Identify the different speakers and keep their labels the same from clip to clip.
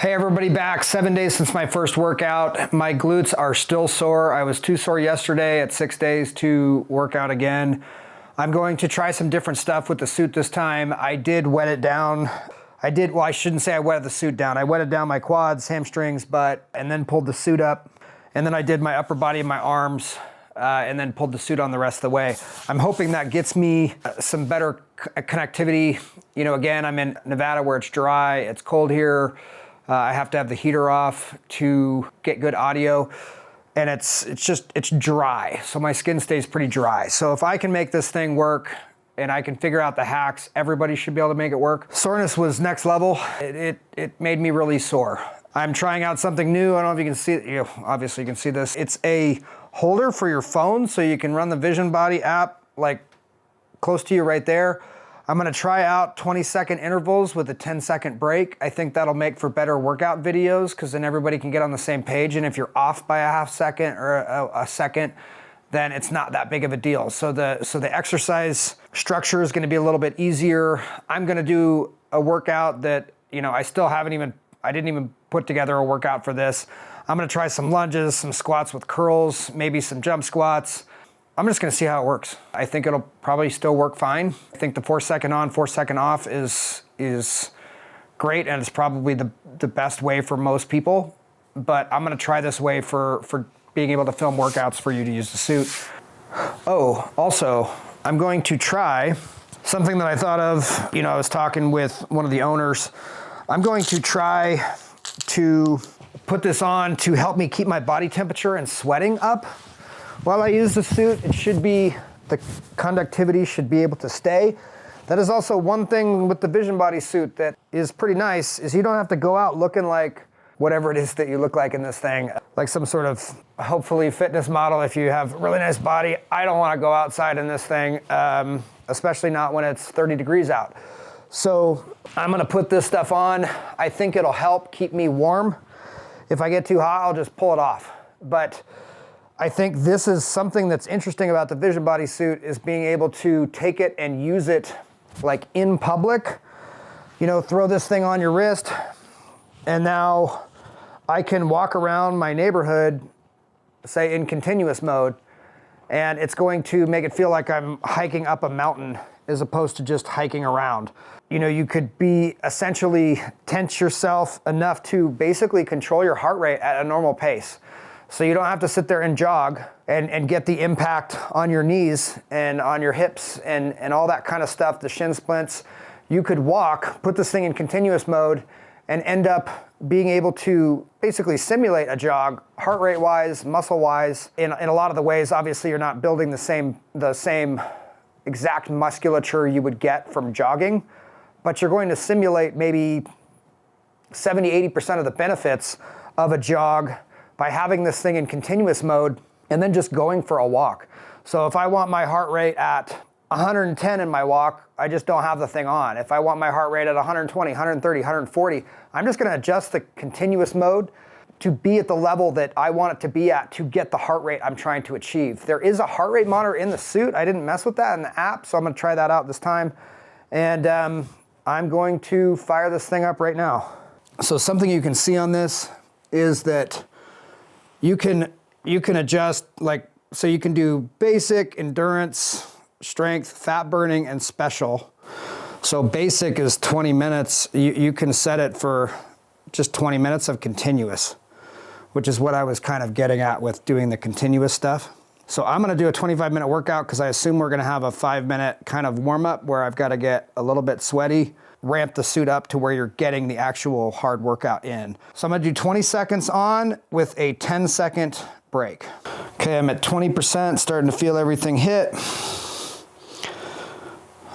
Speaker 1: Hey everybody, back 7 days since my first workout. My glutes are still sore. I was too sore yesterday at 6 days to work out again. I'm going to try some different stuff with the suit this time. I did wet it down. Well, I shouldn't say I wetted the suit down. I wetted down my quads, hamstrings, butt, and then pulled the suit up. And then I did my upper body and my arms, and then pulled the suit on the rest of the way. I'm hoping that gets me some better connectivity. You know, again, I'm in Nevada where it's dry, it's cold here. I have to have the heater off to get good audio, and it's dry, so my skin stays pretty dry. So if I can make this thing work and I can figure out the hacks, everybody should be able to make it work. Soreness was next level. It made me really sore. I'm trying out something new. I don't know if you can see it. Obviously you can see this. It's a holder for your phone, so you can run the Visionbody app like close to you right there. I'm gonna try out 20-second intervals with a 10-second break. I think that'll make for better workout videos because then everybody can get on the same page. And if you're off by a half second or a second, then it's not that big of a deal. So the exercise structure is gonna be a little bit easier. I'm gonna do a workout that, you know, I didn't even put together a workout for this. I'm gonna try some lunges, some squats with curls, maybe some jump squats. I'm just gonna see how it works. I think it'll probably still work fine. I think the 4-second on, 4-second off is great, and it's probably the best way for most people. But I'm gonna try this way for being able to film workouts for you to use the suit. Oh, also, I'm going to try something that I thought of. You know, I was talking with one of the owners. I'm going to try to put this on to help me keep my body temperature and sweating up. While I use the suit, the conductivity should be able to stay. That is also one thing with the Visionbody suit that is pretty nice, is you don't have to go out looking like whatever it is that you look like in this thing, like some sort of, hopefully, fitness model. If you have a really nice body, I don't wanna go outside in this thing, especially not when it's 30 degrees out. So I'm gonna put this stuff on. I think it'll help keep me warm. If I get too hot, I'll just pull it off. But I think this is something that's interesting about the Visionbody suit, is being able to take it and use it like in public. You know, throw this thing on your wrist, and now I can walk around my neighborhood, say in continuous mode, and it's going to make it feel like I'm hiking up a mountain as opposed to just hiking around. You know, you could be essentially tense yourself enough to basically control your heart rate at a normal pace. So you don't have to sit there and jog and get the impact on your knees and on your hips and all that kind of stuff, the shin splints. You could walk, put this thing in continuous mode, and end up being able to basically simulate a jog, heart rate wise, muscle wise. In a lot of the ways, obviously you're not building the same exact musculature you would get from jogging, but you're going to simulate maybe 70-80% of the benefits of a jog by having this thing in continuous mode and then just going for a walk. So if I want my heart rate at 110 in my walk, I just don't have the thing on. If I want my heart rate at 120, 130, 140, I'm just gonna adjust the continuous mode to be at the level that I want it to be at to get the heart rate I'm trying to achieve. There is a heart rate monitor in the suit. I didn't mess with that in the app, so I'm gonna try that out this time. And I'm going to fire this thing up right now. So something you can see on this is that you can adjust, like, so you can do basic, endurance, strength, fat burning, and special. So basic is 20 minutes. You can set it for just 20 minutes of continuous, which is what I was kind of getting at with doing the continuous stuff. So I'm gonna do a 25-minute workout because I assume we're gonna have a 5-minute kind of warm-up where I've gotta get a little bit sweaty, ramp the suit up to where you're getting the actual hard workout in. So I'm gonna do 20 seconds on with a 10-second break. Okay, I'm at 20%, starting to feel everything hit.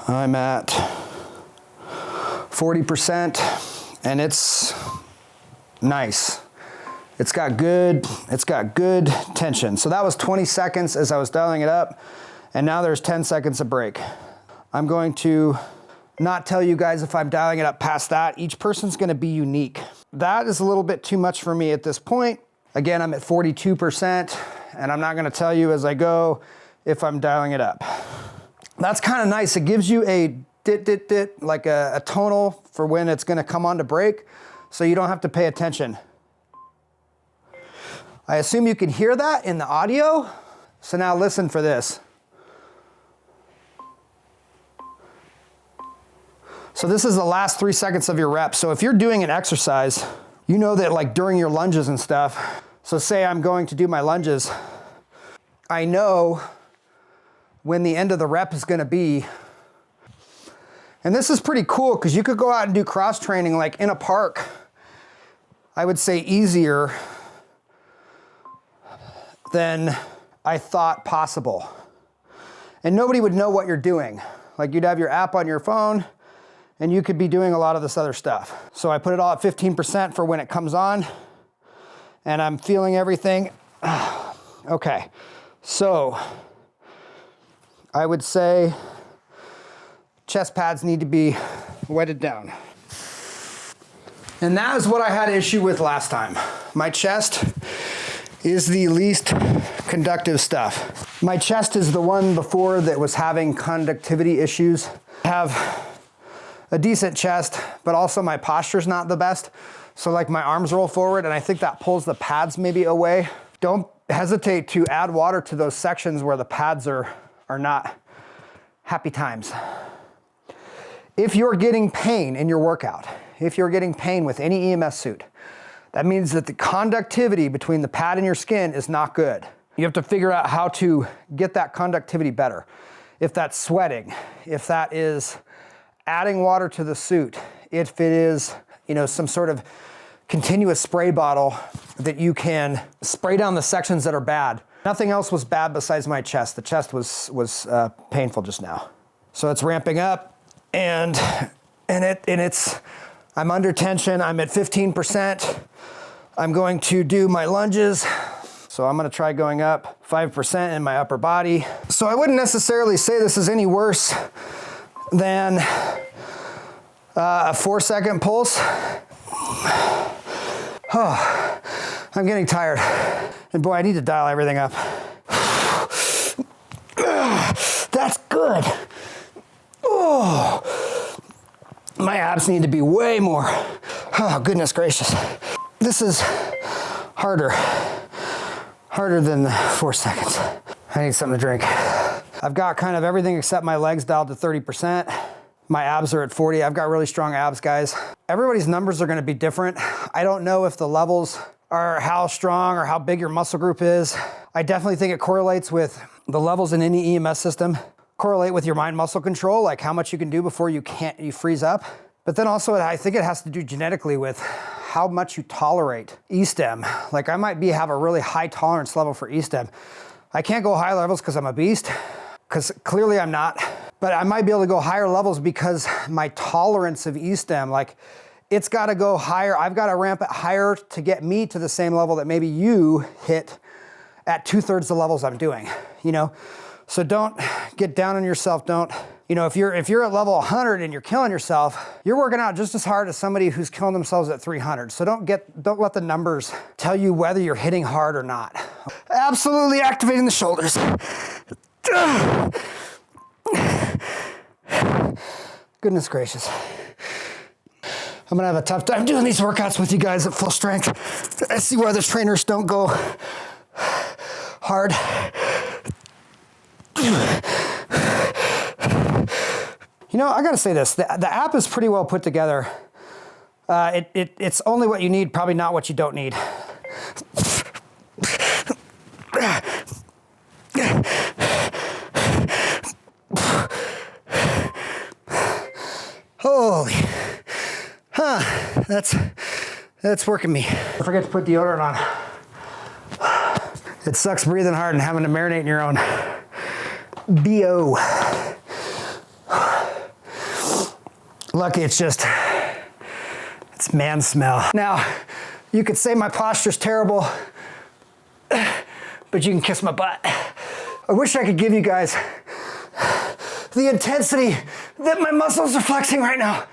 Speaker 1: I'm at 40%, and it's nice. It's got good tension. So that was 20 seconds as I was dialing it up, and now there's 10 seconds of break. I'm going to not tell you guys if I'm dialing it up past that. Each person's gonna be unique. That is a little bit too much for me at this point. Again, I'm at 42%, and I'm not gonna tell you as I go if I'm dialing it up. That's kind of nice. It gives you a dit, dit, dit, like a tonal for when it's gonna come on to break. so you don't have to pay attention. I assume you can hear that in the audio. So now listen for this. So this is the last 3 seconds of your rep. So if you're doing an exercise, you know that like during your lunges and stuff, so say I'm going to do my lunges, I know when the end of the rep is gonna be. And this is pretty cool because you could go out and do cross training like in a park, I would say easier than I thought possible. And nobody would know what you're doing. Like you'd have your app on your phone and you could be doing a lot of this other stuff. So I put it all at 15% for when it comes on and I'm feeling everything. Okay, so I would say chest pads need to be wetted down. And that is what I had issue with last time. My chest is the least conductive stuff. My chest is the one before that was having conductivity issues. I have a decent chest, but also my posture's not the best. So like my arms roll forward and I think that pulls the pads maybe away. Don't hesitate to add water to those sections where the pads are not happy times. If you're getting pain in your workout, if you're getting pain with any EMS suit, that means that the conductivity between the pad and your skin is not good. You have to figure out how to get that conductivity better. If that's sweating, if that is adding water to the suit, if it is, some sort of continuous spray bottle that you can spray down the sections that are bad. Nothing else was bad besides my chest. The chest was painful just now. So it's ramping up and I'm under tension. I'm at 15%. I'm going to do my lunges. So I'm gonna try going up 5% in my upper body. So I wouldn't necessarily say this is any worse than a 4-second pulse. Oh, I'm getting tired. And boy, I need to dial everything up. That's good. Oh, my abs need to be way more. Oh, goodness gracious. This is harder than the 4 seconds. I need something to drink. I've got kind of everything except my legs dialed to 30%. My abs are at 40. I've got really strong abs, guys. Everybody's numbers are gonna be different. I don't know if the levels are how strong or how big your muscle group is. I definitely think it correlates with the levels in any EMS system, correlate with your mind muscle control, like how much you can do before you freeze up. But then also I think it has to do genetically with how much you tolerate E-stem. Like I might have a really high tolerance level for E-stem. I can't go high levels because I'm a beast, because clearly I'm not. But I might be able to go higher levels because my tolerance of E-stem, like it's gotta go higher. I've gotta ramp it higher to get me to the same level that maybe you hit at 2/3 the levels I'm doing, So don't get down on yourself. Don't, if you're at level 100 and you're killing yourself, you're working out just as hard as somebody who's killing themselves at 300. So don't let the numbers tell you whether you're hitting hard or not. Absolutely activating the shoulders. Goodness gracious. I'm gonna have a tough time doing these workouts with you guys at full strength. I see why the trainers don't go hard. I gotta say this, the app is pretty well put together. It's only what you need, probably not what you don't need. Holy, that's working me. I forget to put deodorant on. It sucks breathing hard and having to marinate in your own BO. Lucky it's man smell. Now, you could say my posture's terrible, but you can kiss my butt. I wish I could give you guys the intensity that my muscles are flexing right now.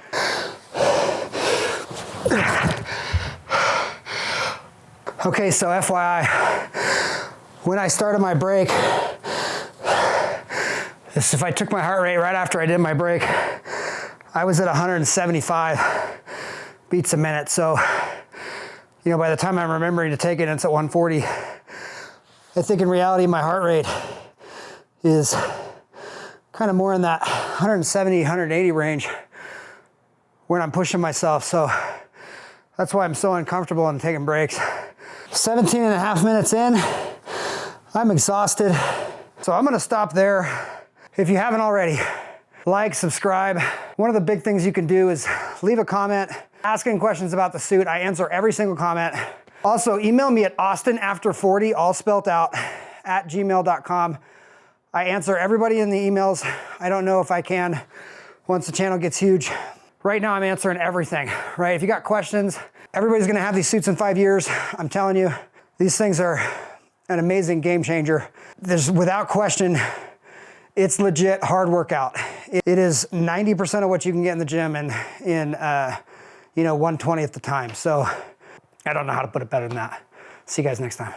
Speaker 1: Okay, so FYI, when I started my break, if I took my heart rate right after I did my break, I was at 175. beats a minute. So, you know, by the time I'm remembering to take it, it's at 140. I think in reality, my heart rate is kind of more in that 170, 180 range when I'm pushing myself. So that's why I'm so uncomfortable and taking breaks. 17 and a half minutes in, I'm exhausted. So I'm gonna stop there. If you haven't already, like, subscribe. One of the big things you can do is leave a comment, asking questions about the suit. I answer every single comment. Also, email me at austinafter40, all spelt out, at gmail.com. I answer everybody in the emails. I don't know if I can once the channel gets huge. Right now I'm answering everything, right? If you got questions, everybody's gonna have these suits in 5 years. I'm telling you, these things are an amazing game changer. There's, without question, it's legit hard workout. It is 90% of what you can get in the gym in 1/20th the time. So I don't know how to put it better than that. See you guys next time.